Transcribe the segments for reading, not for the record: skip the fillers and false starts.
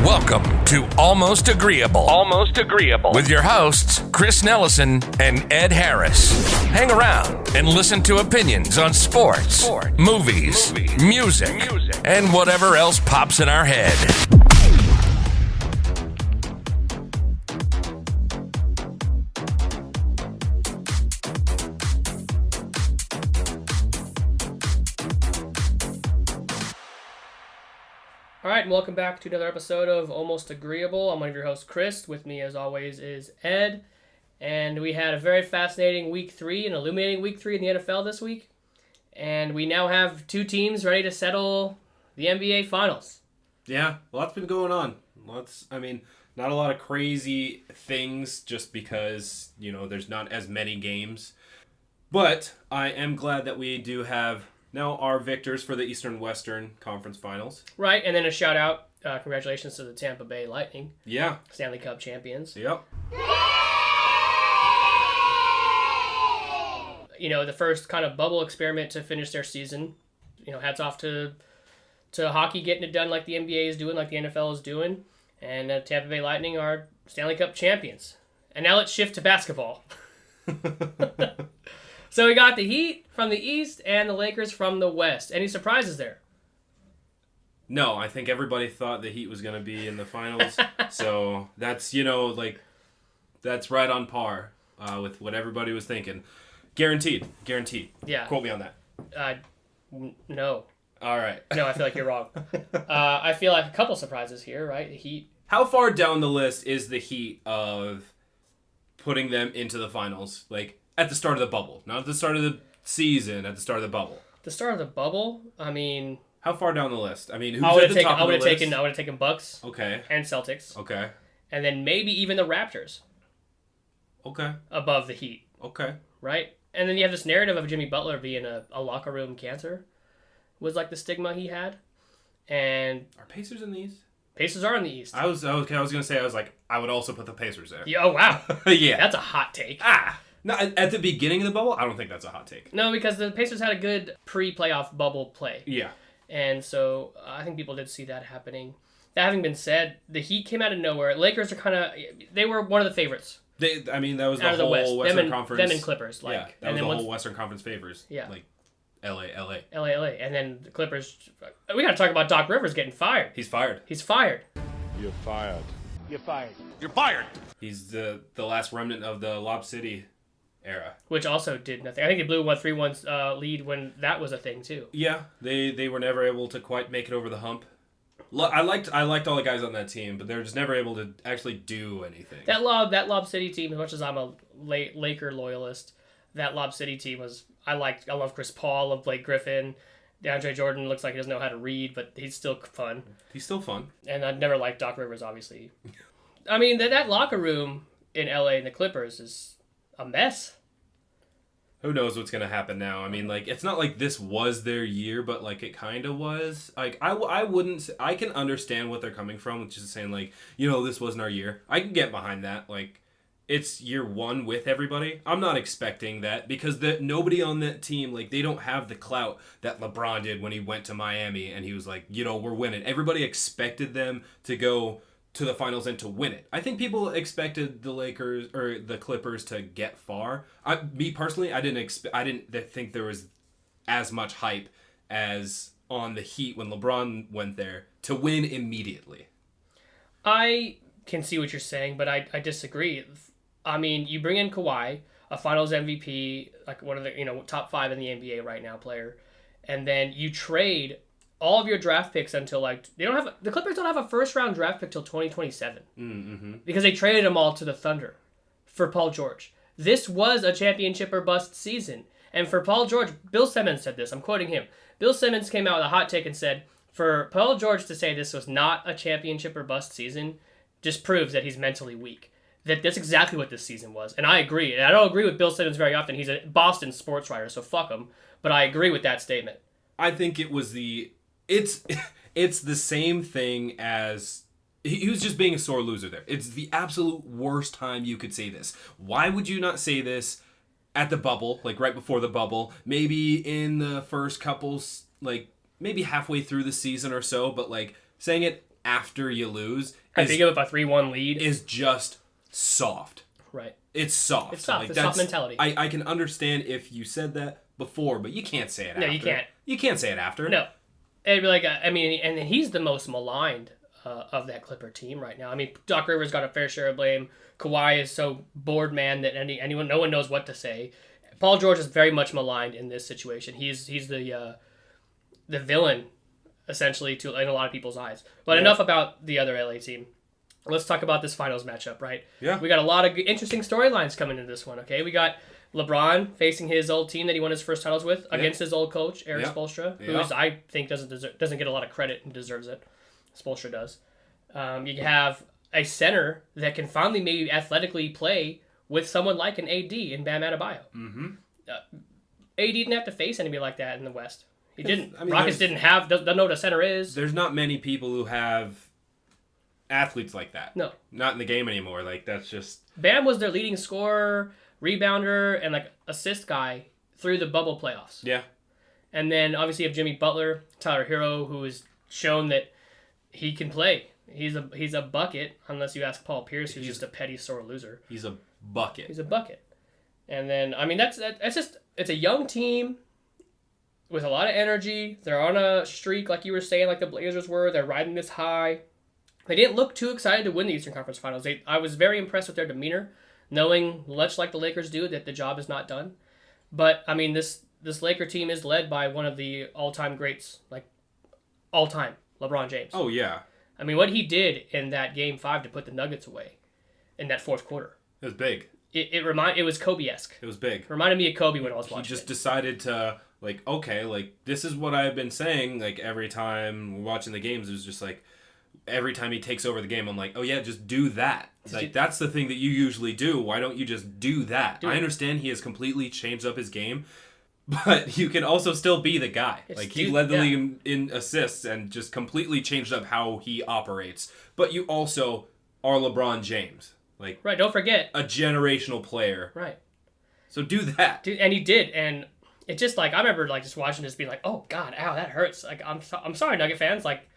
Welcome to Almost Agreeable. Almost Agreeable. With your hosts, Chris Nellison and Ed Harris. Hang around and listen to opinions on sports, movies, music, and whatever else pops in our head. All right, and welcome back to another episode of Almost Agreeable. I'm one of your hosts, Chris. With me, as always, is Ed. And we had a very fascinating Week 3, an illuminating Week 3 in the NFL this week. And we now have two teams ready to settle the NBA Finals. Yeah, lots been going on. Not a lot of crazy things just because, there's not as many games. But I am glad that we do have now our victors for the Eastern-Western Conference Finals. Right, and then a shout-out, congratulations to the Tampa Bay Lightning. Yeah. Stanley Cup champions. Yep. The first kind of bubble experiment to finish their season. Hats off to hockey getting it done like the NBA is doing, like the NFL is doing. And Tampa Bay Lightning are Stanley Cup champions. And now let's shift to basketball. So we got the Heat from the East and the Lakers from the West. Any surprises there? No, I think everybody thought the Heat was going to be in the finals. So that's, that's right on par with what everybody was thinking. Guaranteed. Yeah. Quote me on that. No. All right. No, I feel like you're wrong. I feel like a couple surprises here, right? The Heat. How far down the list is the Heat of putting them into the finals? Like, at the start of the bubble. Not at the start of the season, at the start of the bubble. The start of the bubble? How far down the list? Who's I would at the top of the list? I would have taken Bucks. Okay. And Celtics. Okay. And then maybe even the Raptors. Okay. Above the Heat. Okay. Right? And then you have this narrative of Jimmy Butler being a locker room cancer. Was like the stigma he had. And are Pacers in the East? Pacers are in the East. I was gonna say I would also put the Pacers there. Yeah, oh wow. Yeah. That's a hot take. No, at the beginning of the bubble, I don't think that's a hot take. No, because the Pacers had a good pre-playoff bubble play. Yeah. And so I think people did see that happening. That having been said, the Heat came out of nowhere. Lakers are they were one of the favorites. That was the out of the whole West. Western Conference. Them and Clippers. Yeah, that was the whole Western Conference favors. Yeah. Like, LA. And then the Clippers. We got to talk about Doc Rivers getting fired. He's fired. You're fired. He's the last remnant of the Lob City era. Which also did nothing. I think they blew a 3-1 lead when that was a thing too. Yeah, they were never able to quite make it over the hump. I liked all the guys on that team, but they were just never able to actually do anything. That Lob City team, as much as I'm a Laker loyalist, that Lob City team was I love Chris Paul, love Blake Griffin. DeAndre Jordan looks like he doesn't know how to read, but he's still fun. He's still fun. And I've never liked Doc Rivers, obviously. That locker room in LA and the Clippers is a mess. Who knows what's going to happen now? It's not like this was their year, but, it kind of was. I can understand what they're coming from, which is saying, this wasn't our year. I can get behind that. It's year one with everybody. I'm not expecting that because nobody on that team, they don't have the clout that LeBron did when he went to Miami and he was like, we're winning. Everybody expected them to go to the finals and to win it. I think people expected the Lakers or the Clippers to get far. Me personally, I didn't think there was as much hype as on the Heat when LeBron went there to win immediately. I can see what you're saying, but I disagree. You bring in Kawhi, a Finals MVP, one of the top 5 in the NBA right now player, and then you trade all of your draft picks until the Clippers don't have a first round draft pick till 2027 because they traded them all to the Thunder for Paul George. This was a championship or bust season, and for Paul George, Bill Simmons said this. I'm quoting him. Bill Simmons came out with a hot take and said, for Paul George to say this was not a championship or bust season just proves that he's mentally weak. That's exactly what this season was. And I agree. And I don't agree with Bill Simmons very often. He's a Boston sports writer, so fuck him. But I agree with that statement. I think it was it's the same thing as he was just being a sore loser there. It's the absolute worst time you could say this. Why would you not say this at the bubble, right before the bubble? Maybe in the first couple, maybe halfway through the season or so, but saying it after you lose After you give up a 3-1 lead. is just soft. Right. It's soft. It's soft. It's soft mentality. I can understand if you said that before, but you can't say it after. No, you can't. You can't say it after. No. It'd be like, and he's the most maligned of that Clipper team right now. I mean, Doc Rivers got a fair share of blame. Kawhi is so bored man that no one knows what to say. Paul George is very much maligned in this situation. He's the villain, essentially, in a lot of people's eyes. But enough about the other LA team. Let's talk about this finals matchup, right? Yeah. We got a lot of interesting storylines coming into this one, okay? We got LeBron facing his old team that he won his first titles with against his old coach, Eric Spoelstra, who I think doesn't get a lot of credit and deserves it. Spoelstra does. You have a center that can finally maybe athletically play with someone like an AD in Bam Adebayo. Mm-hmm. AD didn't have to face anybody like that in the West. He didn't. I mean, Rockets doesn't know what a center is. There's not many people who have athletes like that. No. Not in the game anymore. Like, that's just... Bam was their leading scorer, rebounder, and assist guy through the bubble playoffs. Yeah. And then obviously you have Jimmy Butler, Tyler Hero, who has shown that he can play. He's a bucket, unless you ask Paul Pierce, who's just a petty sore loser. He's a bucket. He's a bucket. And then, I mean, that's just, it's a young team with a lot of energy. They're on a streak, like you were saying, like the Blazers were. They're riding this high. They didn't look too excited to win the Eastern Conference Finals. I was very impressed with their demeanor, knowing, much like the Lakers do, that the job is not done. But, I mean, this Laker team is led by one of the all-time greats, like, all-time, LeBron James. Oh, yeah. I mean, what he did in that Game 5 to put the Nuggets away in that fourth quarter. It was big. It was Kobe-esque. It was big. It reminded me of Kobe when I was watching He just decided to, like, okay, like, this is what I've been saying, like, every time we're watching the games. It was just like, every time he takes over the game, I'm like, oh, yeah, just do that. Like, that's the thing that you usually do. Why don't you just do that? I understand he has completely changed up his game, but you can also still be the guy. He led the league in assists and just completely changed up how he operates. But you also are LeBron James. Like, right, don't forget. A generational player. Right. So do that. And he did, and it just, like, I remember, like, just watching this being like, oh, God, ow, that hurts. Like, I'm sorry, Nugget fans. Like,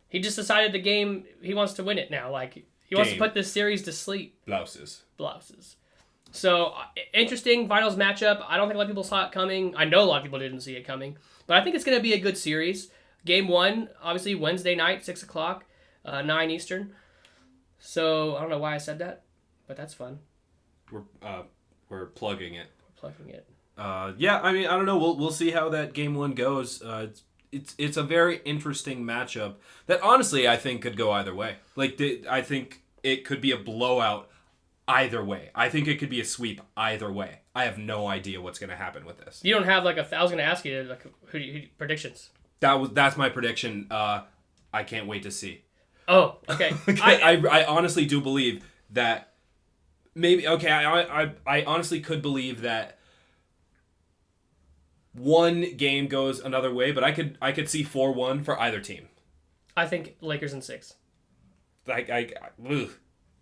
he just decided the game, he wants to win it now. Like, he wants to put this series to sleep. Blouses. So, interesting finals matchup. I don't think a lot of people saw it coming. I know a lot of people didn't see it coming. But I think it's going to be a good series. Game 1, obviously, Wednesday night, 6 o'clock, 9 Eastern. So, I don't know why I said that, but that's fun. We're plugging it. Yeah, I mean, I don't know. We'll see how that Game 1 goes. It's a very interesting matchup that honestly I think could go either way. Like, I think it could be a blowout either way. I think it could be a sweep either way. I have no idea what's going to happen with this. You don't have I was going to ask you who predictions. That's my prediction. I can't wait to see. Oh, okay. I honestly do believe that maybe I honestly could believe that one game goes another way, but I could see 4-1 for either team. I think Lakers in 6.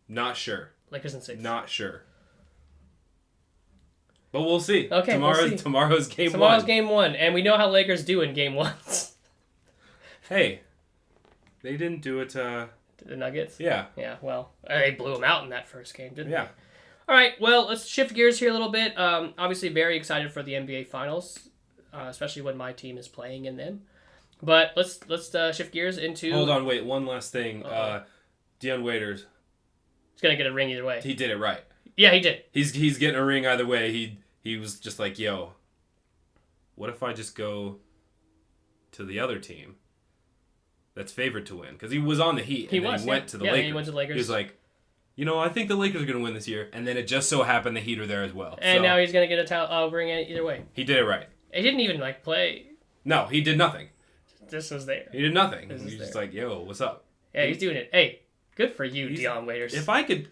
Not sure. Lakers in 6. Not sure. But we'll see. Okay, Tomorrow's game 1. Tomorrow's game 1, and we know how Lakers do in game 1s. Hey, they didn't do it to the Nuggets? Yeah. Yeah, well, they blew them out in that first game, didn't they? Yeah. All right, well, let's shift gears here a little bit. Obviously, very excited for the NBA Finals, especially when my team is playing in them. But let's shift gears into... Hold on, wait, one last thing. Deion Waiters. He's going to get a ring either way. He did it right. Yeah, he did. He's getting a ring either way. He was just like, yo, what if I just go to the other team that's favored to win? Because he was on the Heat. He went to the Lakers. He went to the Lakers. He was like, I think the Lakers are going to win this year. And then it just so happened the Heat are there as well. And now he's going to get a ring either way. He did it right. He didn't even play. No, he did nothing. This was there. He did nothing. He's just like, yo, what's up? Yeah, he's doing it. Hey, good for you, Deion Waiters. If I could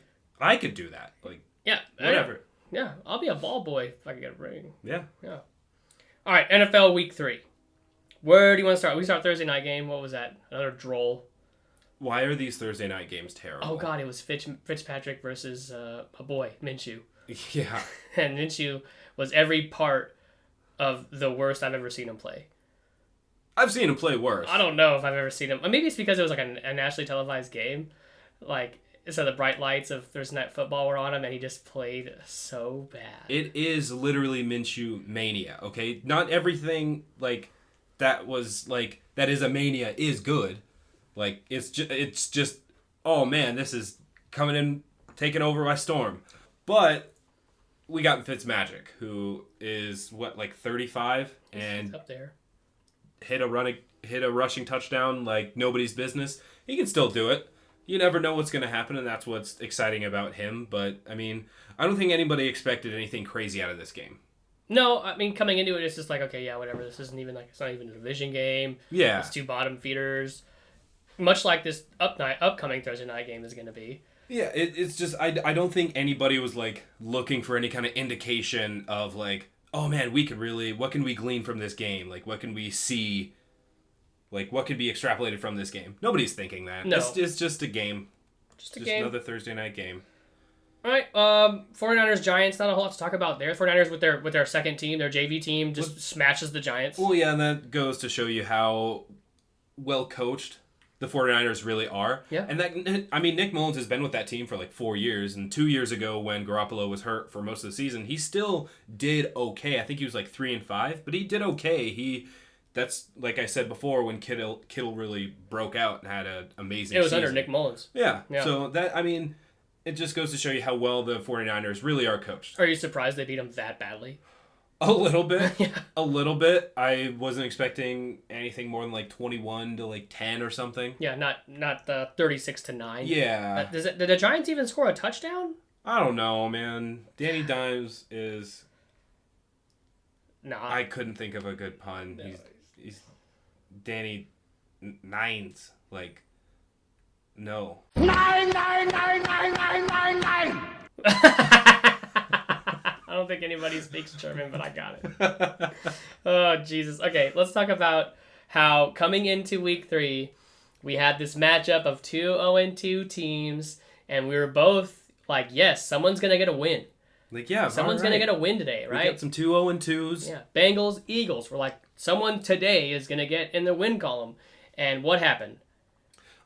do that. Like, yeah, whatever. Yeah, I'll be a ball boy if I could get a ring. Yeah. All right, NFL Week 3. Where do you want to start? We start Thursday night game. What was that? Another droll. Why are these Thursday night games terrible? Oh, God, it was Fitzpatrick versus a boy, Minshew. Yeah. And Minshew was every part of the worst I've ever seen him play. I've seen him play worse. I don't know if I've ever seen him. Maybe it's because it was like a nationally televised game. Like, so the bright lights of Thursday Night Football were on him, and he just played so bad. It is literally Minshew mania, okay? Not everything, like, that is a mania is good. Like, it's just, oh man, this is coming in, taking over by storm. But we got Fitzmagic, who is, 35? And He's up there. hit a rushing touchdown like nobody's business. He can still do it. You never know what's going to happen, and that's what's exciting about him. But, I mean, I don't think anybody expected anything crazy out of this game. No, I mean, coming into it, it's just like, okay, yeah, whatever. This isn't even it's not even a division game. Yeah. It's two bottom feeders. Much like this upcoming Thursday night game is going to be. Yeah, it's just, I don't think anybody was, looking for any kind of indication of, oh, man, what can we glean from this game? Like, what can we see? Like, what could be extrapolated from this game? Nobody's thinking that. No. It's just a game. Just a game. Another Thursday night game. All right, 49ers, Giants, not a whole lot to talk about there. 49ers with their second team, their JV team, just smashes the Giants. Well, yeah, and that goes to show you how well coached the 49ers really are. Yeah. And Nick Mullins has been with that team for 4 years, and 2 years ago when Garoppolo was hurt for most of the season, he still did okay. I think he was 3-5, but he did okay. That's, like I said before, when Kittle really broke out and had an amazing season. It was under Nick Mullins. Yeah. So it just goes to show you how well the 49ers really are coached. Are you surprised they beat them that badly? A little bit. Yeah. A little bit. I wasn't expecting anything more than 21 to 10 or something. Yeah, not the 36-9. Yeah. Did the Giants even score a touchdown? I don't know, man. Danny Dimes is... Nah. I couldn't think of a good pun. No. He's Danny Nines. No. Nine, nine, nine, nine, nine, nine, nine. I don't think anybody speaks German, but I got it. Oh, Jesus. Okay, let's talk about how coming into week 3, we had this matchup of two 0-2 teams, and we were both like, yes, someone's going to get a win. Someone's going to get a win today, right? We got some 2 0-2s. Yeah. Bengals, Eagles. We're like, someone today is going to get in the win column. And what happened?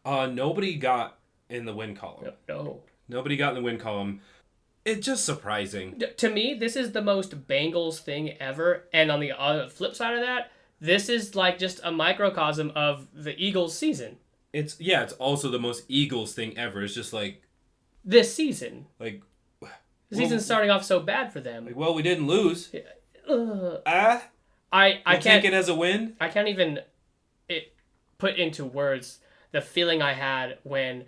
Nobody got in the win column. No. Nobody got in the win column. It's just surprising. To me, this is the most Bengals thing ever. And on the flip side of that, this is just a microcosm of the Eagles season. It's also the most Eagles thing ever. It's just this season. The season's starting off so bad for them. we didn't lose. I can't take it as a win. I can't even put into words the feeling I had when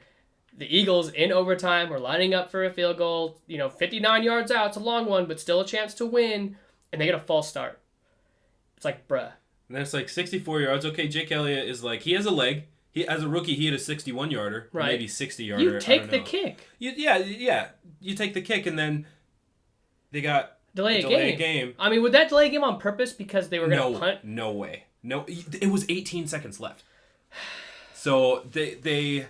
the Eagles in overtime were lining up for a field goal. 59 yards out. It's a long one, but still a chance to win, and they get a false start. It's bruh. And then it's 64 yards. Okay, Jake Elliott is he has a leg. He, as a rookie, he had a 61-yarder, right? Maybe 60-yarder. You take the kick. Yeah. You take the kick, and then they got delay a game. I mean, would that delay a game on purpose because they were going to punt? No way. No, it was 18 seconds left. So they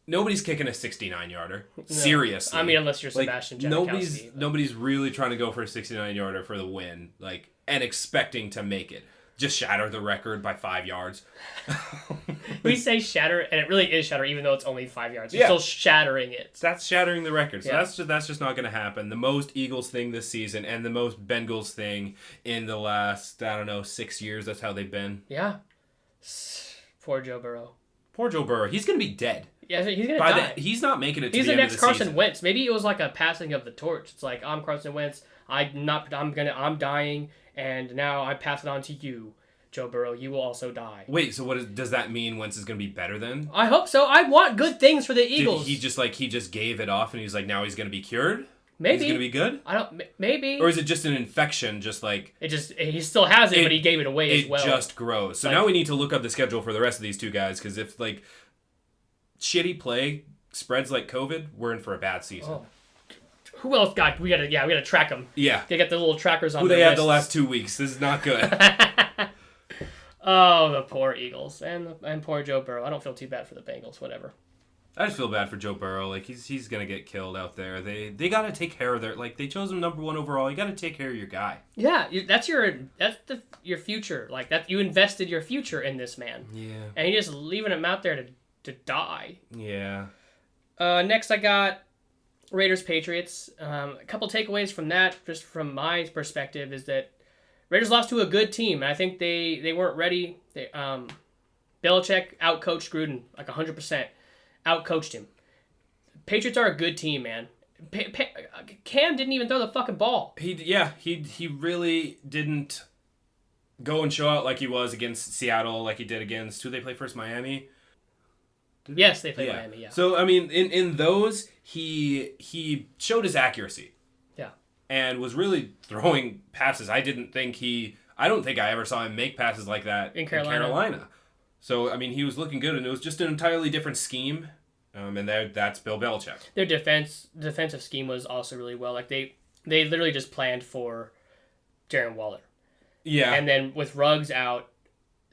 nobody's kicking a 69-yarder. No. Seriously. I mean, unless you're Sebastian Janikowski. Nobody's really trying to go for a 69-yarder for the win, and expecting to make it. Just shatter the record by 5 yards. We say shatter, and it really is shatter, even though it's only 5 yards. You're still shattering it. That's shattering the record. So that's just not going to happen. The most Eagles thing this season, and the most Bengals thing in the last 6 years. That's how they've been. Yeah. Poor Joe Burrow. He's going to be dead. Yeah, he's going to die. He's not making it to he's the end of the season. He's the next Carson Wentz. Maybe it was a passing of the torch. It's I'm Carson Wentz. I'm dying. And now I pass it on to you, Joe Burrow. You will also die. Wait, so does that mean Wentz is going to be better then? I hope so. I want good things for the Eagles. Did he just gave it off and he's now he's going to be cured? Maybe. He's going to be good? Maybe. Or is it just an infection he still has it, but he gave it away as well. It just grows. So now we need to look up the schedule for the rest of these two guys, because if shitty play spreads like COVID, we're in for a bad season. Oh. Who else got? We gotta track them. Yeah, they got the little trackers on. Who their they had wrists. the last 2 weeks. This is not good. Oh, the poor Eagles and poor Joe Burrow. I don't feel too bad for the Bengals. Whatever. I just feel bad for Joe Burrow. Like he's gonna get killed out there. They gotta take care of they chose him number 1 overall. You gotta take care of your guy. Yeah, that's your future. Like that, you invested your future in this man. Yeah. And you're just leaving him out there to die. Yeah. Next, I got Raiders Patriots. A couple takeaways from that, just from my perspective, is that Raiders lost to a good team, and I think they weren't ready. Belichick outcoached Gruden like 100%. Outcoached him. Patriots are a good team, man. Cam didn't even throw the fucking ball. He really didn't go and show out like he was against Seattle, like he did against who they play first, Miami. Yes, they played Miami. Yeah. So I mean, in those he showed his accuracy. Yeah. And was really throwing passes. I don't think I ever saw him make passes like that in Carolina. So, I mean, he was looking good, and it was just an entirely different scheme, and that's Bill Belichick. Their defensive scheme was also really well. Like, they literally just planned for Darren Waller. Yeah. And then with Ruggs out,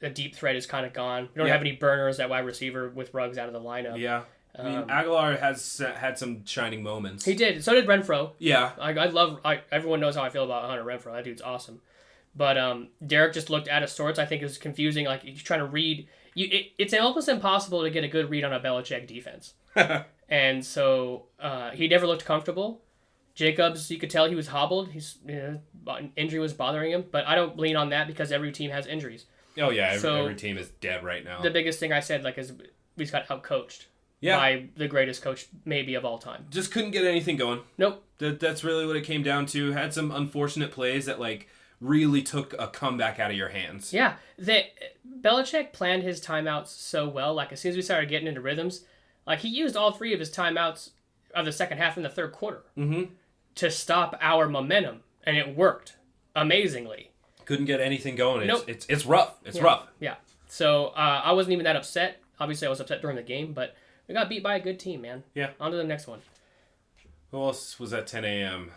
the deep threat is kind of gone. We don't have any burners at wide receiver with Ruggs out of the lineup. Yeah. I mean, Aguilar has had some shining moments. He did. So did Renfro. Yeah. Everyone knows how I feel about Hunter Renfro. That dude's awesome. But Derek just looked out of sorts. I think it was confusing. Like, he's trying to read. It's almost impossible to get a good read on a Belichick defense. And so he never looked comfortable. Jacobs, you could tell he was hobbled. Injury was bothering him. But I don't lean on that because every team has injuries. Oh, yeah. Every team is dead right now. The biggest thing I said is we just got outcoached by the greatest coach maybe of all time. Just couldn't get anything going. Nope. That's really what it came down to. Had some unfortunate plays that, really took a comeback out of your hands. Yeah. Belichick planned his timeouts so well. Like, as soon as we started getting into rhythms, he used all 3 of his timeouts of the second half in the third quarter to stop our momentum, and it worked amazingly. Couldn't get anything going. Nope. It's rough. It's rough. Yeah. So I wasn't even that upset. Obviously, I was upset during the game, but we got beat by a good team, man. Yeah. On to the next one. Who else was at 10 a.m.?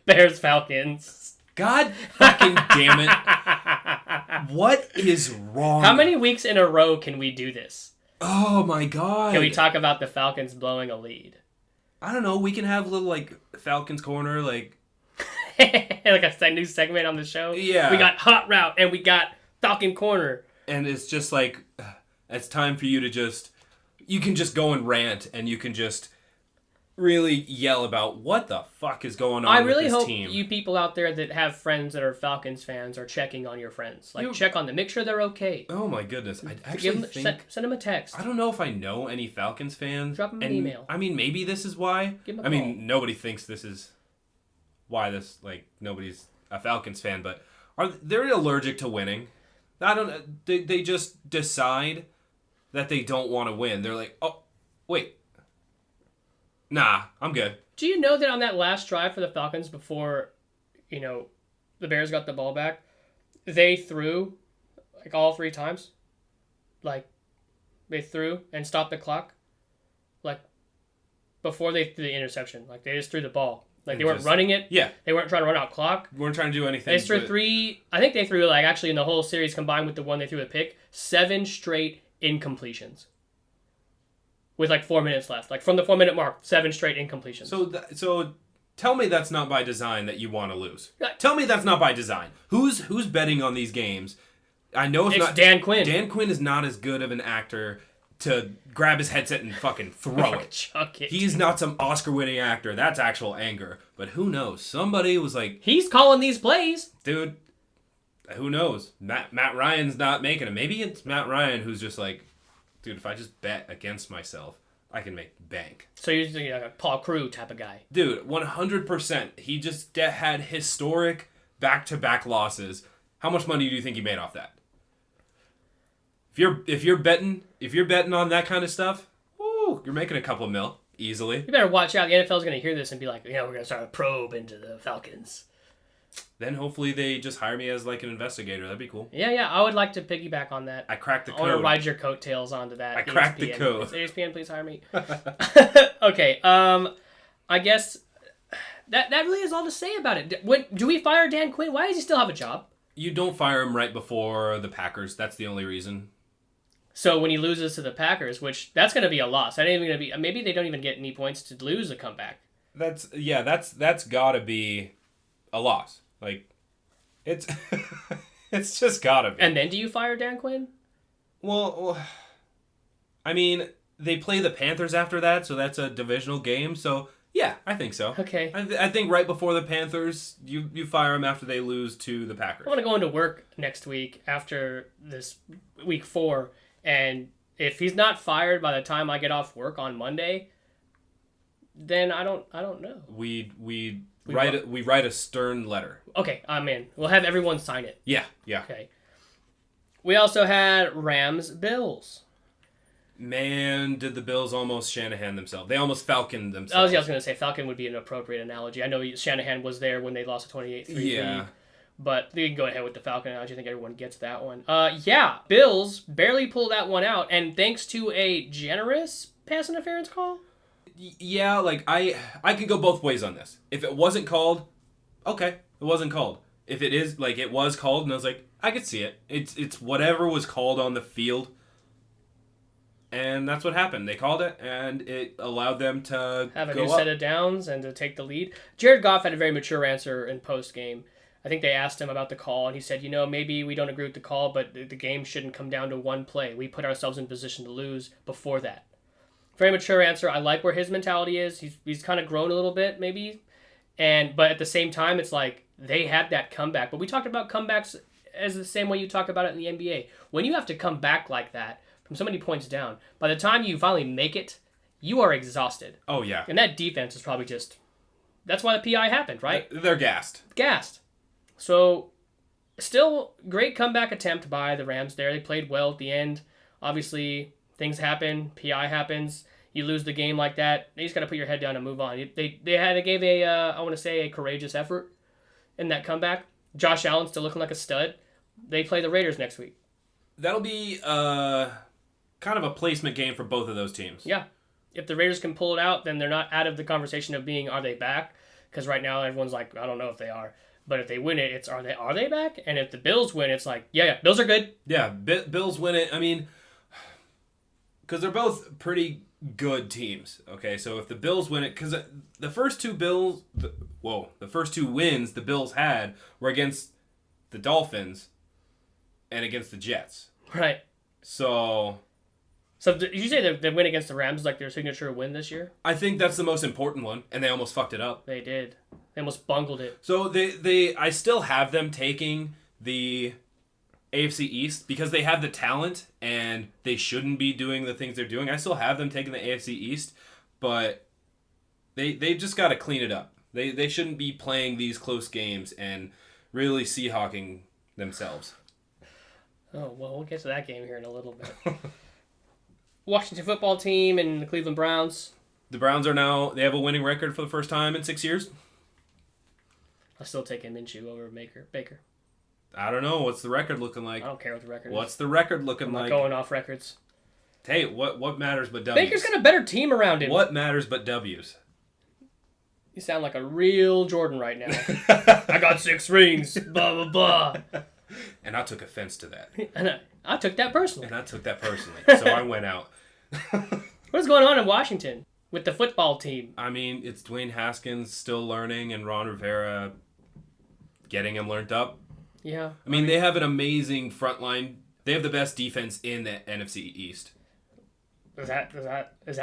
Bears Falcons. God fucking damn it. What is wrong? How many weeks in a row can we do this? Oh my god. Can we talk about the Falcons blowing a lead? I don't know. We can have a little Falcons corner like a new segment on the show. Yeah. We got Hot Route and we got Falcon Corner. And it's just it's time for you to you can just go and rant and you can just really yell about what the fuck is going on with this team. I really hope you people out there that have friends that are Falcons fans are checking on your friends. Check on them. Make sure they're okay. Oh my goodness. I actually send them a text. I don't know if I know any Falcons fans. Drop them an email. I mean, maybe this is why. Give them a call. Nobody thinks this is why nobody's a Falcons fan, but they're allergic to winning. I don't. They just decide that they don't want to win. They're like, oh, wait. Nah, I'm good. Do you know that on that last drive for the Falcons before, the Bears got the ball back, they threw, all 3 times? They threw and stopped the clock. Before they threw the interception. They just threw the ball. They weren't running it. Yeah. They weren't trying to run out clock. We weren't trying to do anything. They threw 3, I think they threw, actually in the whole series combined with the one they threw a pick, 7 straight incompletions. With 4 minutes left. From the 4-minute mark, 7 straight incompletions. So tell me that's not by design that you want to lose. Tell me that's not by design. Who's betting on these games? I know it's not Dan Quinn. Dan Quinn is not as good of an actor to grab his headset and fucking throw it. Chuck it. He's not some Oscar-winning actor. That's actual anger. But who knows? Somebody was he's calling these plays. Dude, who knows? Matt Ryan's not making it. Maybe it's Matt Ryan who's just dude, if I just bet against myself, I can make bank. So you're just a Paul Crewe type of guy. Dude, 100%. He just had historic back-to-back losses. How much money do you think he made off that? If you're betting on that kind of stuff, woo, you're making a couple mil easily. You better watch out. The NFL's going to hear this and be like, we're going to start a probe into the Falcons. Then hopefully they just hire me as an investigator. That'd be cool. Yeah. I would like to piggyback on that. I cracked the code. I want to ride your coattails onto that. I cracked the code. ESPN, please hire me. Okay. I guess that really is all to say about it. Do we fire Dan Quinn? Why does he still have a job? You don't fire him right before the Packers. That's the only reason. So when he loses to the Packers, which that's going to be a loss. That ain't even going to be. Maybe they don't even get any points to lose a comeback. That's got to be a loss. Like, it's it's just got to be. And then do you fire Dan Quinn? Well, I mean, they play the Panthers after that, so that's a divisional game. So yeah, I think so. Okay. I think right before the Panthers, you fire them after they lose to the Packers. I'm going to go into work next week after this week 4, and if he's not fired by the time I get off work on Monday, then I don't know. We write a stern letter. Okay, I'm in. We'll have everyone sign it. Yeah. Okay. We also had Rams Bills. Man, did the Bills almost Shanahan themselves. They almost Falconed themselves. I was going to say Falcon would be an appropriate analogy. I know Shanahan was there when they lost a 28-3 lead. But you can go ahead with the Falcon analogy. I think everyone gets that one. Bills barely pulled that one out, and thanks to a generous pass interference call. Yeah, like I could go both ways on this. If it wasn't called, okay, it wasn't called. If it is, like, it was called, and I was like, I could see it. It's whatever was called on the field. And that's what happened. They called it, and it allowed them to have a go new up. set of downs and to take the lead. Jared Goff had a very mature answer in post-game. I think they asked him about the call, and he said, maybe we don't agree with the call, but the game shouldn't come down to one play. We put ourselves in position to lose before that. Very mature answer. I like where his mentality is. He's kind of grown a little bit, maybe. But at the same time, it's like they had that comeback. But we talked about comebacks as the same way you talk about it in the NBA. When you have to come back like that, from so many points down, by the time you finally make it, you are exhausted. Oh, yeah. And that defense is probably just... That's why the PI happened, right? They're gassed. Gassed. So, still great comeback attempt by the Rams there. They played well at the end. Obviously, things happen. PI happens. You lose the game like that. You just got to put your head down and move on. They gave a courageous effort in that comeback. Josh Allen still looking like a stud. They play the Raiders next week. That'll be kind of a placement game for both of those teams. Yeah. If the Raiders can pull it out, then they're not out of the conversation of being, are they back? Because right now everyone's like, I don't know if they are. But if they win it, it's, are they back? And if the Bills win, it's like, yeah, Bills are good. Yeah, Bills win it. I mean, because they're both pretty good teams. Okay, so if the Bills win it, because the first two wins the Bills had were against the Dolphins and against the Jets. Right. So did you say they win against the Rams like their signature win this year? I think that's the most important one, and they almost fucked it up. They did. They almost bungled it. So I still have them taking the AFC East because they have the talent and they shouldn't be doing the things they're doing. I still have them taking the AFC East, but they just got to clean it up. They shouldn't be playing these close games and really Seahawking themselves. Oh, well, we'll get to that game here in a little bit. Washington football team and the Cleveland Browns. The Browns they have a winning record for the first time in 6 years. I'll still take Minshew over Baker. I don't know. What's the record looking like? I don't care what the record is. What's the record looking like? I'm not going off records. Hey, what matters but W's? Baker's got a better team around him. What matters but W's? You sound like a real Jordan right now. I got 6 rings. Blah, blah, blah. And I took offense to that. And I took that personally. So I went out. What's going on in Washington with the football team? I mean, it's Dwayne Haskins still learning and Ron Rivera getting him learned up. Yeah. I mean, they have an amazing front line. They have the best defense in the NFC East. Is that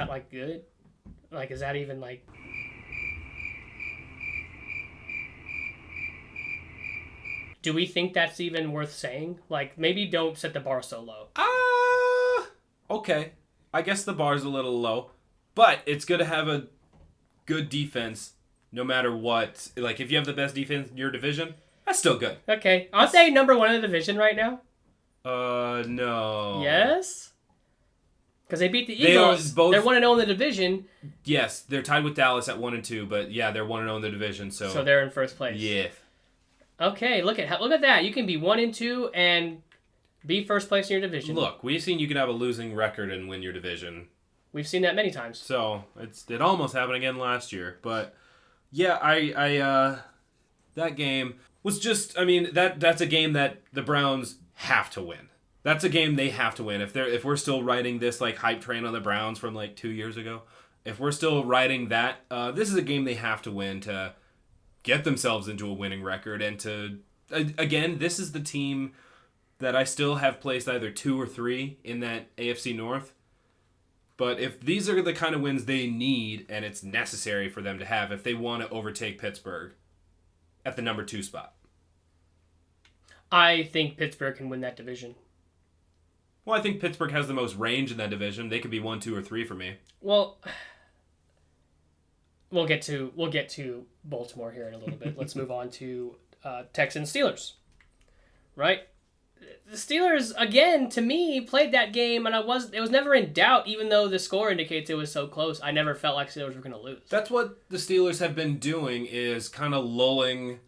like good? Like, is that even like... Do we think that's even worth saying? Like, maybe don't set the bar so low. Okay. I guess the bar's a little low. But it's good to have a good defense no matter what. Like, if you have the best defense in your division, that's still good. Okay. Aren't they number 1 in the division right now? No. Yes? Because they beat the Eagles. They're 1-0 in the division. Yes, they're tied with Dallas at 1-2, but yeah, they're 1-0 in the division, so they're in first place. Yeah. Okay, look at that. You can be 1-2 and be first place in your division. Look, we've seen you can have a losing record and win your division. We've seen that many times. So it almost happened again last year, but yeah, I that game was just, I mean, that's a game that the Browns have to win. That's a game they have to win. If we're still riding this like hype train on the Browns from like 2 years ago, if we're still riding that, this is a game they have to win to get themselves into a winning record. And to, again, this is the team that I still have placed either 2 or 3 in that AFC North. But if these are the kind of wins they need and it's necessary for them to have if they want to overtake Pittsburgh at the number 2 spot. I think Pittsburgh can win that division. Well, I think Pittsburgh has the most range in that division. They could be 1, 2, or 3 for me. Well, we'll get to Baltimore here in a little bit. Let's move on to Texans Steelers. Right? The Steelers, again, to me, played that game, and it was never in doubt, even though the score indicates it was so close. I never felt like Steelers were going to lose. That's what the Steelers have been doing, is kind of lulling,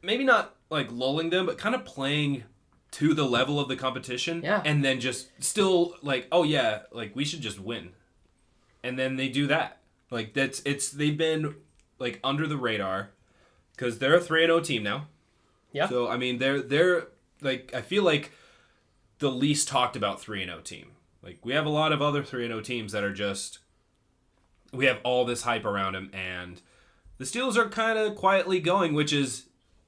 maybe not like lulling them, but kind of playing to the level of the competition. Yeah. And then just still like, oh yeah, like we should just win. And then they do that. Like they've been like under the radar because they're a 3-0 team now. Yeah. So I mean they're like, I feel like the least talked about 3-0 team. Like we have a lot of other 3-0 teams that are just, we have all this hype around them, and the Steelers are kind of quietly going, which is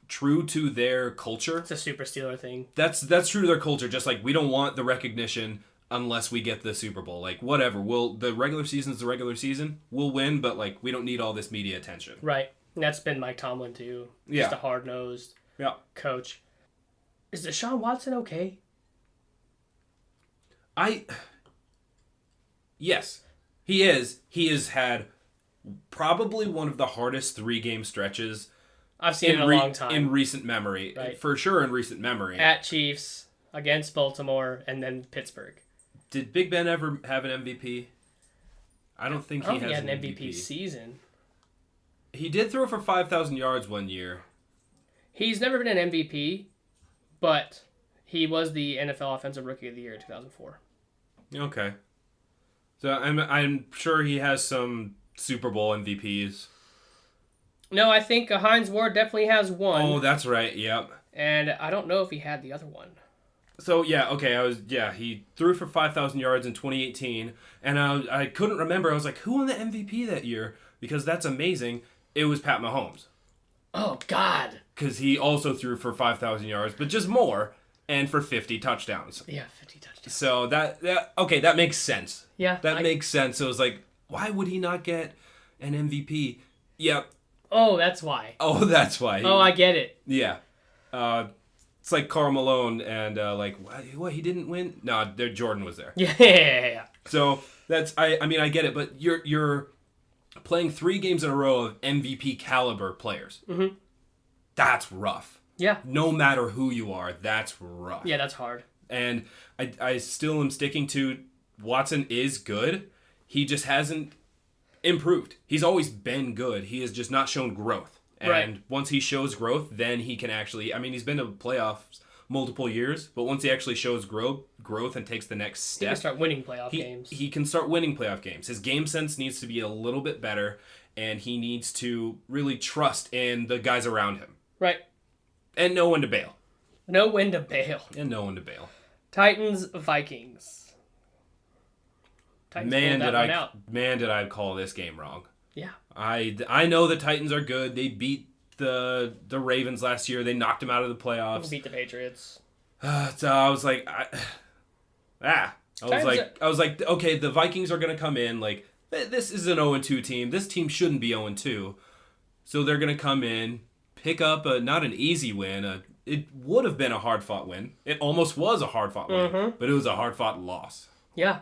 true to their culture. It's a super Steeler thing. That's true to their culture. Just like we don't want the recognition unless we get the Super Bowl. Like whatever, the regular season's the regular season. We'll win, but like we don't need all this media attention. Right. And that's been Mike Tomlin too. Yeah. Just a hard-nosed coach. Is Deshaun Watson okay? Yes, he is. He has had probably one of the hardest 3-game stretches I've seen in a long time. In recent memory. Right. For sure in recent memory. At Chiefs, against Baltimore, and then Pittsburgh. Did Big Ben ever have an MVP? I don't think he had has an MVP season. He did throw for 5,000 yards one year. He's never been an MVP, but he was the NFL Offensive Rookie of the Year in 2004. Okay. So I'm sure he has some Super Bowl MVPs. No, I think Hines Ward definitely has one. Oh, that's right. Yep. And I don't know if he had the other one. So, yeah, okay, he threw for 5,000 yards in 2018, and I couldn't remember. I was like, who won the MVP that year? Because that's amazing. It was Pat Mahomes. Oh, God. Because he also threw for 5,000 yards, but just more, and for 50 touchdowns. Yeah, 50 touchdowns. So, that makes sense. Yeah. That makes sense. So, it was like, why would he not get an MVP? Yep. Oh, that's why. Oh, that's why. Oh, I get it. Yeah. It's like Karl Malone and what, he didn't win? No, Jordan was there. Yeah. So that's I mean I get it, but you're playing 3 games in a row of MVP caliber players. Mm-hmm. That's rough. Yeah. No matter who you are, that's rough. Yeah, that's hard. And I still am sticking to Watson is good. He just hasn't improved. He's always been good. He has just not shown growth. And once he shows growth, then he can actually, I mean, he's been to playoffs multiple years, but once he actually shows growth and takes the next step, He can start winning playoff games. He can start winning playoff games. His game sense needs to be a little bit better, and he needs to really trust in the guys around him. Right. And know when to bail. Know when to bail. Titans, Vikings. Titans Man, did I call this game wrong. Yeah. I know the Titans are good. They beat the Ravens last year. They knocked them out of the playoffs. Beat the Patriots. So I was like, I was like, okay, the Vikings are gonna come in like this is an 0-2 team. This team shouldn't be 0-2, so they're gonna come in, pick up not an easy win. It would have been a hard fought win. It almost was a hard fought win, but it was a hard fought loss. Yeah.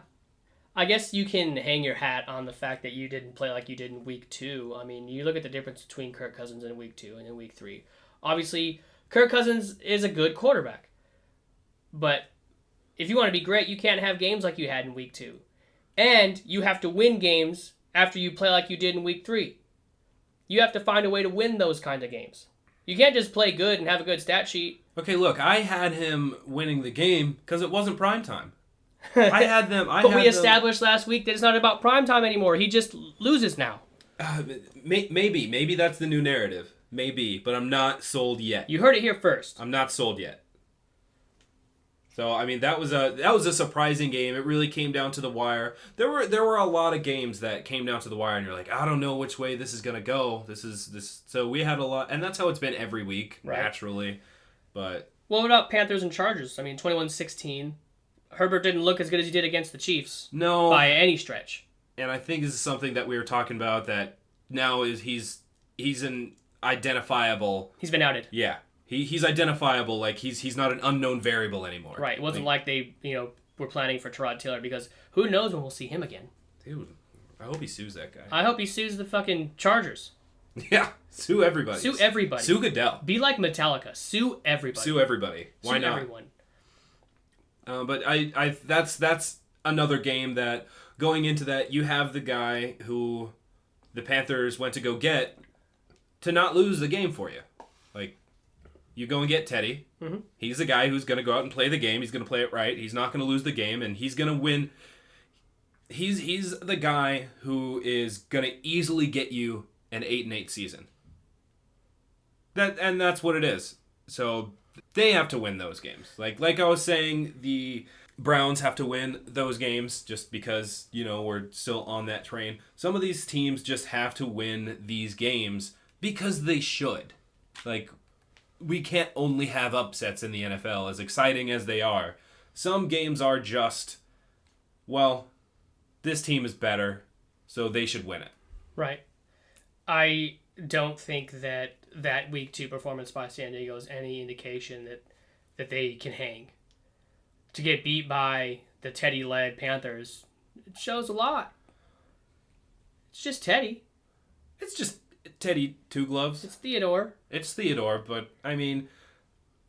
I guess you can hang your hat on the fact that you didn't play like you did in week 2. I mean, you look at the difference between Kirk Cousins in week 2 and in week 3. Obviously, Kirk Cousins is a good quarterback. But if you want to be great, you can't have games like you had in week 2. And you have to win games after you play like you did in week 3. You have to find a way to win those kinds of games. You can't just play good and have a good stat sheet. Okay, look, I had him winning the game because it wasn't prime time. I had them. But we established last week that it's not about primetime anymore. He just loses now. Maybe that's the new narrative. Maybe, but I'm not sold yet. You heard it here first. I'm not sold yet. So I mean that was a surprising game. It really came down to the wire. There were a lot of games that came down to the wire, and you're like, I don't know which way this is gonna go. So we had a lot, and that's how it's been every week, naturally. But what about Panthers and Chargers? I mean, 21-16. Herbert didn't look as good as he did against the Chiefs. No, by any stretch. And I think this is something that we were talking about that now is he's an identifiable. He's been outed. Yeah. He's identifiable, like he's not an unknown variable anymore. Right. It wasn't like they, were planning for Tyrod Taylor, because who knows when we'll see him again. Dude, I hope he sues that guy. I hope he sues the fucking Chargers. Yeah, sue everybody. Sue everybody. Sue Goodell. Be like Metallica. Sue everybody. Sue everybody. Why sue not? Everyone. But I that's another game that going into that you have the guy who the Panthers went to go get to not lose the game for you. Like, you go and get Teddy. Mm-hmm. He's the guy who's going to go out and play the game. He's going to play it right. He's not going to lose the game, and he's going to win. He's the guy who is going to easily get you an 8-8 season. That's what it is. So they have to win those games. Like I was saying, the Browns have to win those games just because, we're still on that train. Some of these teams just have to win these games because they should. Like, we can't only have upsets in the NFL, as exciting as they are. Some games are just, well, this team is better, so they should win it. Right. I don't think that Week 2 performance by San Diego is any indication that they can hang. To get beat by the Teddy-led Panthers, it shows a lot. It's just Teddy. It's just Teddy Two Gloves. It's Theodore. It's Theodore, but, I mean,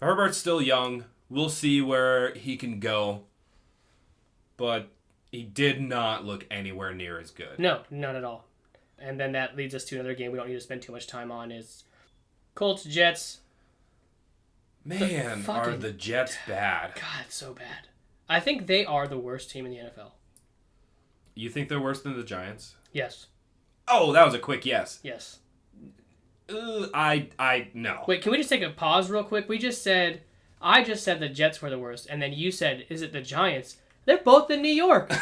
Herbert's still young. We'll see where he can go. But he did not look anywhere near as good. No, none at all. And then that leads us to another game we don't need to spend too much time on, is Colts-Jets. Man, are the Jets bad. God, so bad. I think they are the worst team in the NFL. You think they're worse than the Giants? Yes. Oh, that was a quick yes. Yes. No. Wait, can we just take a pause real quick? I just said the Jets were the worst, and then you said, is it the Giants? They're both in New York.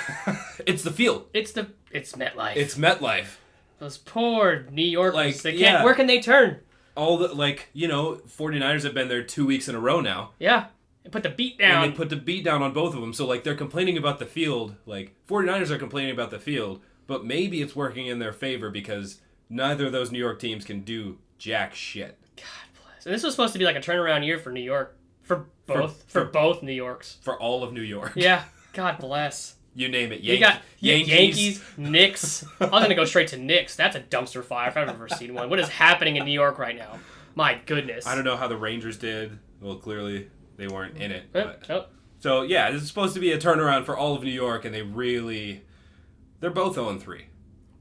It's the field. It's MetLife. It's MetLife. Those poor New Yorkers. Like, where can they turn? All the, 49ers have been there 2 weeks in a row now. Yeah. They put the beat down. And they put the beat down on both of them. So, they're complaining about the field. 49ers are complaining about the field, but maybe it's working in their favor because neither of those New York teams can do jack shit. God bless. And this was supposed to be like a turnaround year for New York. For both New Yorks. For all of New York. Yeah. God bless. You name it. You got Yankees, Knicks. I was going to go straight to Knicks. That's a dumpster fire if I've ever seen one. What is happening in New York right now? My goodness. I don't know how the Rangers did. Well, clearly they weren't in it. Oh. So, yeah, this is supposed to be a turnaround for all of New York, and they're both 0-3.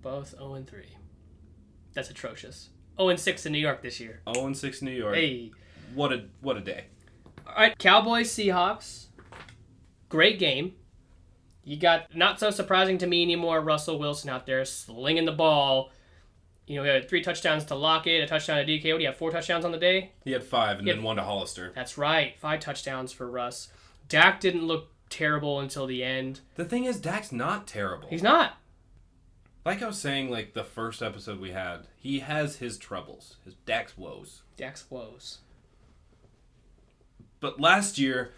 Both 0-3. That's atrocious. 0-6 in New York this year. 0-6 New York. Hey. What a day. All right, Cowboys, Seahawks. Great game. You got, not so surprising to me anymore, Russell Wilson out there slinging the ball. We had 3 touchdowns to Lockett, a touchdown to DK. What do you have, 4 touchdowns on the day? He had 5 and then 1 to Hollister. That's right, 5 touchdowns for Russ. Dak didn't look terrible until the end. The thing is, Dak's not terrible. He's not. Like I was saying, the first episode we had, he has his troubles, his Dak's woes. Dak's woes. But last year,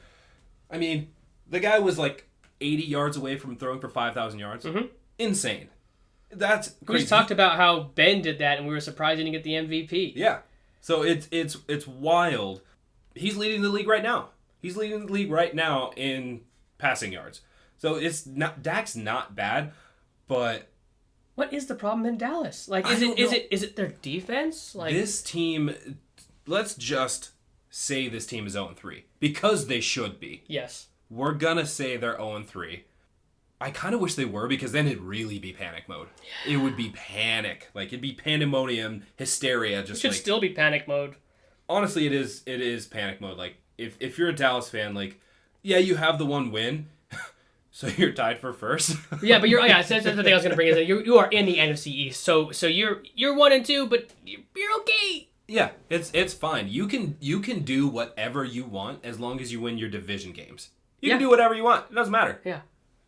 I mean, the guy was 80 yards away from throwing for 5,000 yards. Mm-hmm. Insane. That's crazy. We just talked about how Ben did that, and we were surprised he didn't get the MVP. Yeah. So it's wild. He's leading the league right now. He's leading the league right now in passing yards. So Dak's not bad, but what is the problem in Dallas? Is it their defense? This team, let's just say this team is 0-3 because they should be. Yes. We're gonna say they're 0-3. I kind of wish they were because then it'd really be panic mode. Yeah. It would be panic. It'd be pandemonium, hysteria. Just it should still be panic mode. Honestly, it is panic mode. If you're a Dallas fan, yeah, you have the one win, so you're tied for first. Yeah, but that's the thing I was gonna bring is that you are in the NFC East, so you're 1-2, but you're okay. Yeah, it's fine. You can do whatever you want as long as you win your division games. You can do whatever you want. It doesn't matter. Yeah.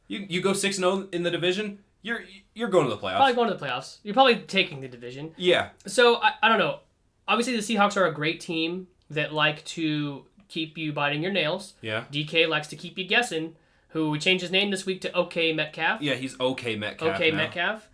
You go 6-0 in the division, you're going to the playoffs. Probably going to the playoffs. You're probably taking the division. Yeah. So, I don't know. Obviously, the Seahawks are a great team that like to keep you biting your nails. Yeah. DK likes to keep you guessing, who changed his name this week to OK Metcalf. Yeah, he's OK Metcalf OK now. Metcalf.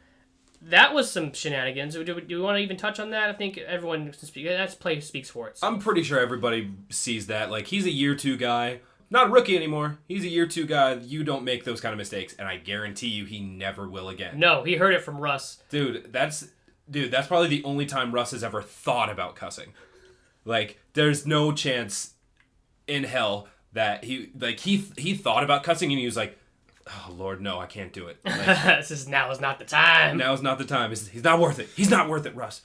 That was some shenanigans. Do we want to even touch on that? I think everyone can speak. That's play speaks for it. So. I'm pretty sure everybody sees that. Like, he's a year 2 guy. Not a rookie anymore. He's a year 2 guy. You don't make those kind of mistakes, and I guarantee you he never will again. No, he heard it from Russ. Dude, that's probably the only time Russ has ever thought about cussing. Like, there's no chance in hell that he thought about cussing and he was like, oh Lord, no, I can't do it. Like, Now is not the time. Now is not the time. He's not worth it. He's not worth it, Russ.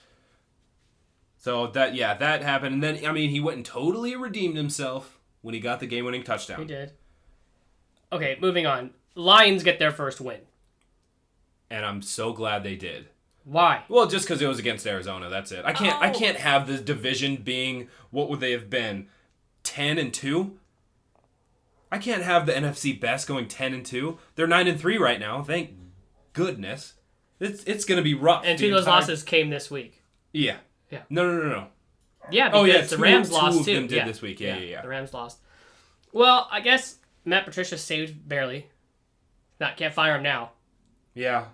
So that happened, and then he went and totally redeemed himself when he got the game-winning touchdown. He did. Okay, moving on. Lions get their first win. And I'm so glad they did. Why? Well, just because it was against Arizona. That's it. I can't have the division being, what would they have been, 10-2? I can't have the NFC best going 10-2. They're 9-3 right now. Thank goodness. It's gonna be rough. And 2 of those losses came this week. Yeah. Yeah. No. Yeah, because the Rams lost two too. of them did this week. Yeah. The Rams lost. Well, I guess Matt Patricia saved barely. Can't fire him now. Yeah.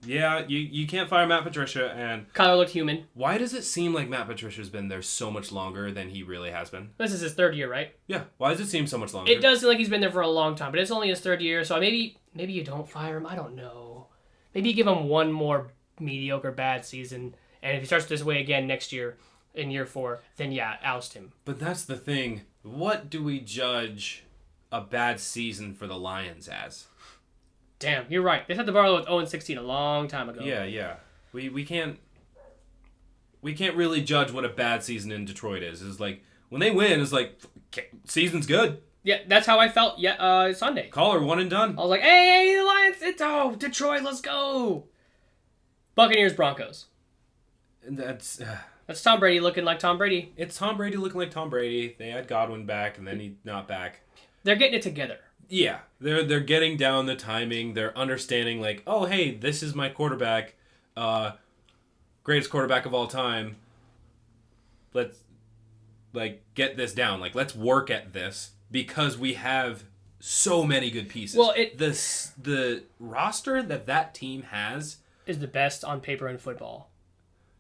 Yeah, you can't fire Matt Patricia, and Kyler looked human. why does it seem like Matt Patricia's been there so much longer than he really has been? This is his 3rd year, right? Yeah, why does it seem so much longer? It does seem like he's been there for a long time, but it's only his 3rd year, so maybe you don't fire him. I don't know. Maybe you give him one more mediocre bad season, and if he starts this way again next year, in year 4, then oust him. But that's the thing. What do we judge a bad season for the Lions as? Damn, you're right. They set the bar with 0-16 a long time ago. Yeah. We can't really judge what a bad season in Detroit is. It's like when they win, it's like season's good. Yeah, that's how I felt. Sunday. Caller, one and done. I was like, hey, the Lions! Detroit, let's go! Buccaneers, Broncos. And that's Tom Brady looking like Tom Brady. it's Tom Brady looking like Tom Brady. They had Godwin back, and then he's not back. They're getting it together. Yeah, they're getting down the timing. They're understanding like, oh hey, this is my quarterback, greatest quarterback of all time. Let's get this down. Let's work at this because we have so many good pieces. Well, the roster that team has is the best on paper in football.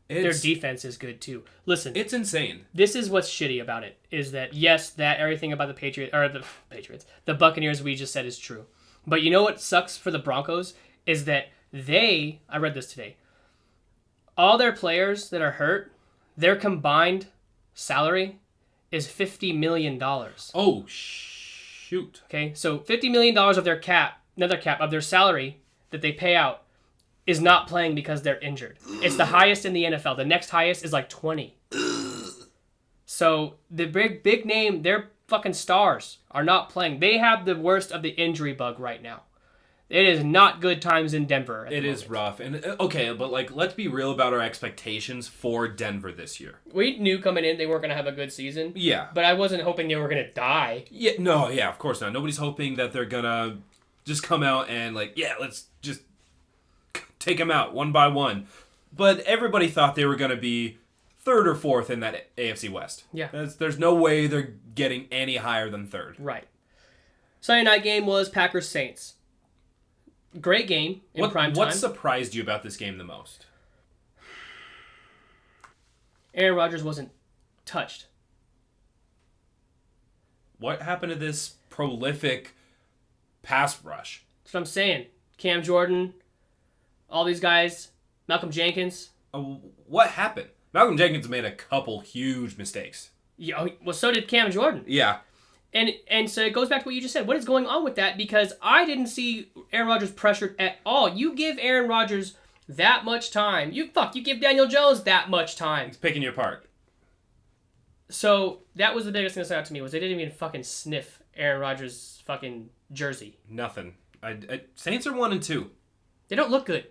Their defense is good too. Listen, it's insane. This is what's shitty about it is that yes, that everything about the Buccaneers we just said is true. But you know what sucks for the Broncos is that I read this today. All their players that are hurt, their combined salary is $50 million. Oh shoot. Okay, so $50 million of their of their salary that they pay out is not playing because they're injured. It's the highest in the NFL. The next highest is like 20. So the big name, their fucking stars are not playing. They have the worst of the injury bug right now. It is not good times in Denver. It is rough. And okay, but let's be real about our expectations for Denver this year. We knew coming in they weren't going to have a good season. Yeah. But I wasn't hoping they were going to die. Yeah, no, yeah, of course not. Nobody's hoping that they're going to just come out and let's just take them out one by one. But everybody thought they were going to be 3rd or 4th in that AFC West. Yeah. There's no way they're getting any higher than 3rd. Right. Sunday night game was Packers-Saints. Great game in prime time. What surprised you about this game the most? Aaron Rodgers wasn't touched. What happened to this prolific pass rush? That's what I'm saying. Cam Jordan, all these guys, Malcolm Jenkins. What happened? Malcolm Jenkins made a couple huge mistakes. Yeah, well, so did Cam Jordan. Yeah. And so it goes back to what you just said. What is going on with that? Because I didn't see Aaron Rodgers pressured at all. You give Aaron Rodgers that much time. You give Daniel Jones that much time. He's picking you apart. So that was the biggest thing that stood out to me was they didn't even fucking sniff Aaron Rodgers' fucking jersey. Nothing. Saints are 1-2. They don't look good.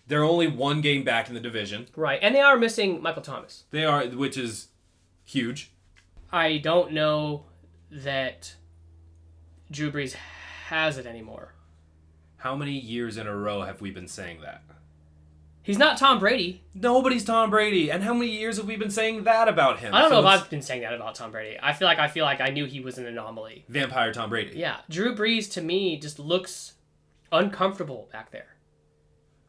They're only one game back in the division. Right, and they are missing Michael Thomas. They are, which is huge. I don't know that Drew Brees has it anymore. How many years in a row have we been saying that? He's not Tom Brady. Nobody's Tom Brady. And how many years have we been saying that about him? I don't know if I've been saying that about Tom Brady. I feel like I knew he was an anomaly. Vampire Tom Brady. Yeah, Drew Brees to me just looks uncomfortable back there.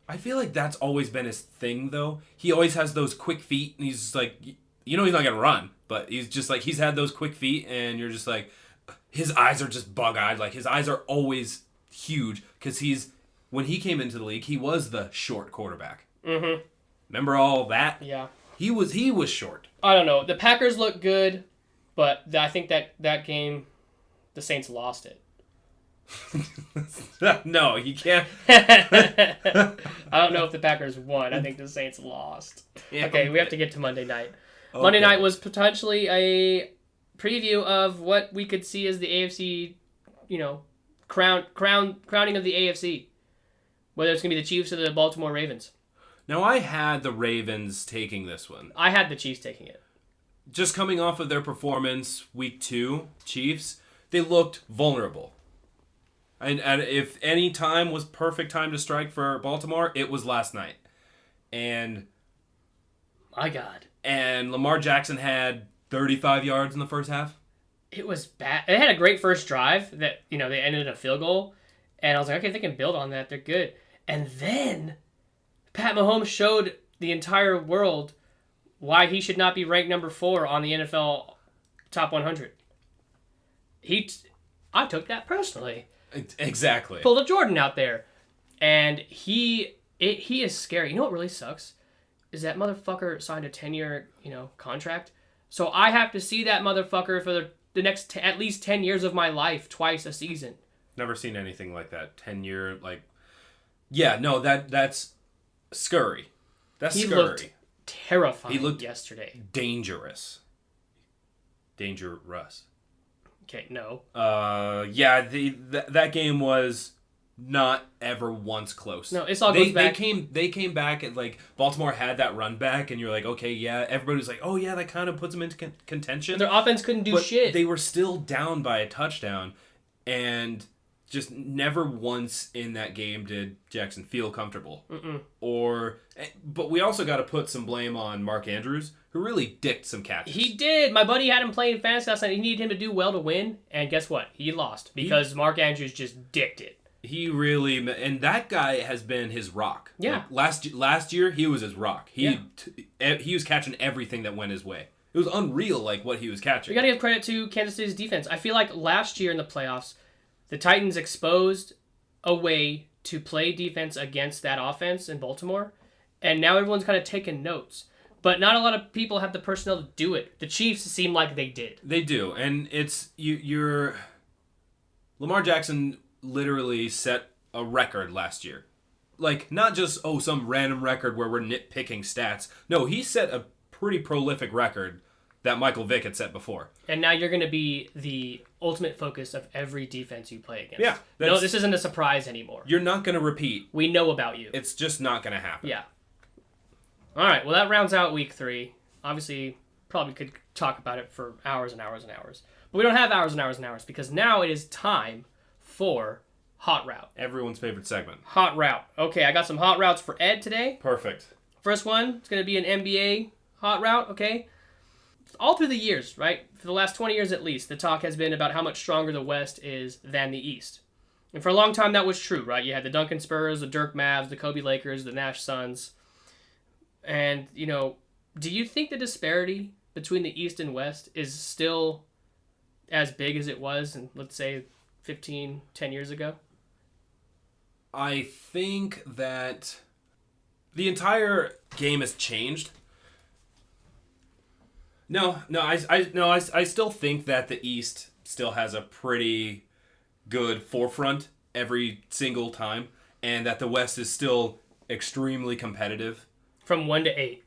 I feel like that's always been his thing, though. He always has those quick feet, and he's like, he's not going to run, but he's just like, he's had those quick feet, and you're just like, his eyes are just bug-eyed. Like, his eyes are always huge, because when he came into the league, he was the short quarterback. Mm-hmm. Remember all that? Yeah. He was short. I don't know. The Packers look good, but I think that game, the Saints lost it. No, you can't. I don't know if the Packers won. I think the Saints lost. Yeah, okay, we have to get to Monday night. Okay. Monday night was potentially a preview of what we could see as the AFC, crowning of the AFC. Whether it's going to be the Chiefs or the Baltimore Ravens. Now, I had the Ravens taking this one. I had the Chiefs taking it. Just coming off of their performance, week 2, Chiefs, they looked vulnerable. And if any time was perfect time to strike for Baltimore, it was last night. And my God. And Lamar Jackson had 35 yards in the first half. It was bad. They had a great first drive that, they ended in a field goal. And I was like, okay, if they can build on that, they're good. And then Pat Mahomes showed the entire world why he should not be ranked number 4 on the NFL top 100. I took that personally. Exactly. Pulled a Jordan out there. And he is scary. You know what really sucks? Is that motherfucker signed a 10-year, contract. So I have to see that motherfucker for the next at least 10 years of my life twice a season. Never seen anything like that. 10-year, like... Yeah, no, that's scurry. That's he scurry. Looked terrifying He looked yesterday. Dangerous. Dangerous. Okay, no. Yeah, that game was not ever once close. No, it's all goes back. They came back and like Baltimore had that run back, and you're like, okay, yeah. Everybody was like, oh yeah, that kind of puts them into contention. Their offense couldn't do shit. They were still down by a touchdown, and just never once in that game did Jackson feel comfortable. But we also got to put some blame on Mark Andrews, who really dicked some catches. He did. My buddy had him playing fantasy last night. He needed him to do well to win, and guess what? He lost because Mark Andrews just dicked it. He really, and that guy has been his rock. Yeah. Like last year, he was his rock. He was catching everything that went his way. It was unreal, like what he was catching. We got to give credit to Kansas City's defense. I feel like last year in the playoffs, the Titans exposed a way to play defense against that offense in Baltimore, and now everyone's kind of taking notes. But not a lot of people have the personnel to do it. The Chiefs seem like they did. They do, and it's you're Lamar Jackson literally set a record last year. Like, not just, some random record where we're nitpicking stats. No, he set a pretty prolific record that Michael Vick had set before. And now you're going to be the ultimate focus of every defense you play against. Yeah. No, this isn't a surprise anymore. You're not going to repeat. We know about you. It's just not going to happen. Yeah. All right, well, that rounds out week 3. Obviously, probably could talk about it for hours and hours and hours. But we don't have hours and hours and hours because now it is time for Hot Route. Everyone's favorite segment. Hot Route. Okay, I got some Hot Routes for Ed today. Perfect. First one, it's going to be an NBA Hot Route, okay? All through the years, right? For the last 20 years at least, the talk has been about how much stronger the West is than the East. And for a long time, that was true, right? You had the Duncan Spurs, the Dirk Mavs, the Kobe Lakers, the Nash Suns. And, do you think the disparity between the East and West is still as big as it was in, let's say, 10 years ago? I think that the entire game has changed. I still think that the East still has a pretty good forefront every single time, and that the West is still extremely competitive. From 1 to 8.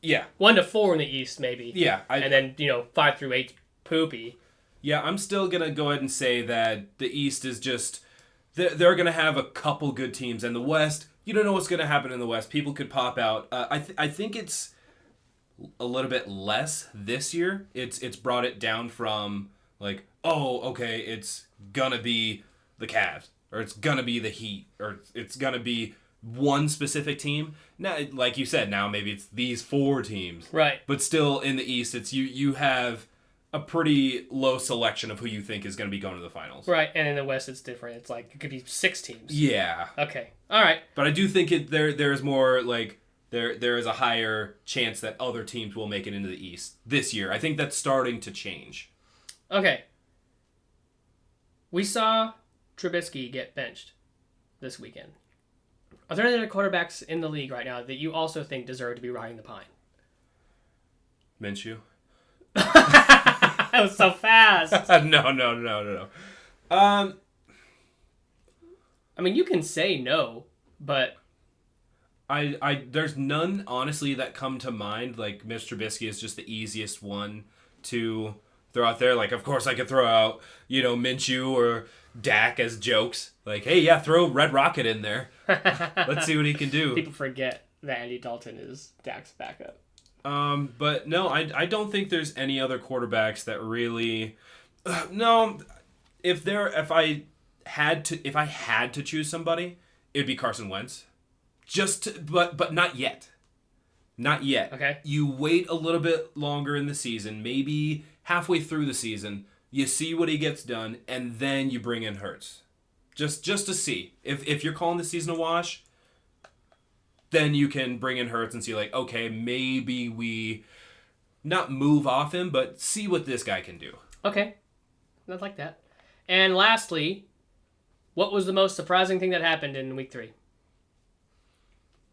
Yeah. 1 to 4 in the East, maybe. Yeah. And then, 5 through 8, poopy. Yeah, I'm still going to go ahead and say that the East is just... They're going to have a couple good teams, and the West, you don't know what's going to happen in the West. People could pop out. I think it's a little bit less this year. It's brought it down from like, oh, okay, it's gonna be the Cavs, or it's gonna be the Heat, or it's gonna be one specific team. Now, like you said, now maybe it's these 4 teams. Right. But still in the East, it's you have a pretty low selection of who you think is going to be going to the finals. Right, and in the West it's different. It's like it could be 6 teams. Yeah. Okay. All right. But I do think there is more like there is a higher chance that other teams will make it into the East this year. I think that's starting to change. Okay. We saw Trubisky get benched this weekend. Are there any other quarterbacks in the league right now that you also think deserve to be riding the pine? Minshew? That was so fast. No. I mean, you can say no, but I there's none honestly that come to mind. Like Mr. Trubisky is just the easiest one to throw out there. Like, of course I could throw out, Minshew or Dak as jokes. Like, hey, yeah, throw Red Rocket in there. Let's see what he can do. people forget that Andy Dalton is Dak's backup. But no, I don't think there's any other quarterbacks that really. No, if I had to choose somebody, it'd be Carson Wentz. But not yet. Not yet. Okay. You wait a little bit longer in the season, maybe halfway through the season. You see what he gets done, and then you bring in Hurts, just to see if you're calling the season a wash. Then you can bring in Hurts and see, like, okay, maybe we not move off him, but see what this guy can do. Okay. I like that. And lastly, what was the most surprising thing that happened in week 3?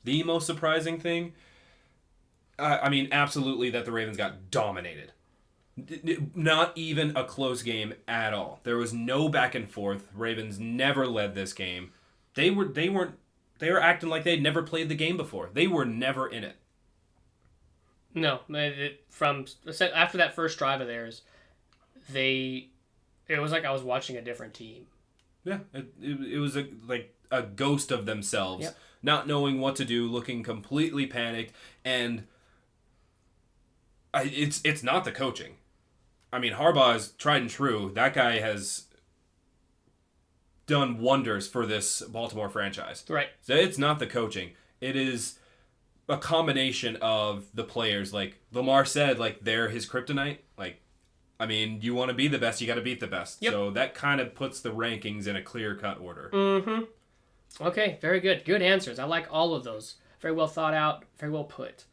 The most surprising thing? Absolutely that the Ravens got dominated. Not even a close game at all. There was no back and forth. Ravens never led this game. They were acting like they'd never played the game before. They were never in it. No, after that first drive of theirs, it was like I was watching a different team. Yeah, it was a ghost of themselves, yep. Not knowing what to do, looking completely panicked, and it's not the coaching. I mean, Harbaugh is tried and true. That guy has done wonders for this Baltimore franchise. Right. So it's not the coaching. It is a combination of the players. Like Lamar said, like they're his kryptonite. Like, I mean, you want to be the best, you got to beat the best. Yep. So that kind of puts the rankings in a clear-cut order. Mm-hmm. Okay, very good. Good answers. I like all of those. Very well thought out. Very well put.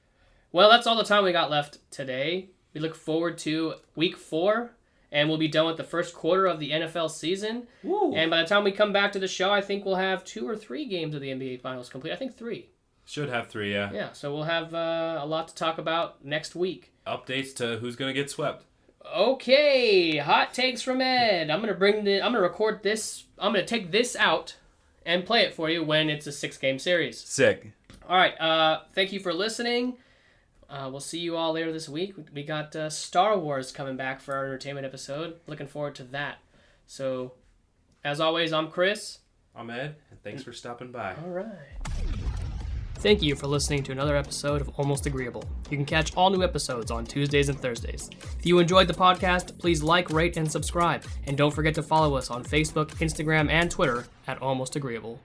Well, that's all the time we got left today. We look forward to week 4. And we'll be done with the first quarter of the NFL season. Woo. And by the time we come back to the show, I think we'll have 2 or 3 games of the NBA Finals complete. I think 3. Should have 3, yeah. Yeah, so we'll have a lot to talk about next week. Updates to who's going to get swept. Okay, hot takes from Ed. I'm gonna record this. I'm gonna take this out and play it for you when it's a 6-game series. Sick. All right. Thank you for listening. We'll see you all later this week. We got Star Wars coming back for our entertainment episode. Looking forward to that. So, as always, I'm Chris. I'm Ed, and thanks for stopping by. All right. Thank you for listening to another episode of Almost Agreeable. You can catch all new episodes on Tuesdays and Thursdays. If you enjoyed the podcast, please like, rate, and subscribe. And don't forget to follow us on Facebook, Instagram, and Twitter at Almost Agreeable.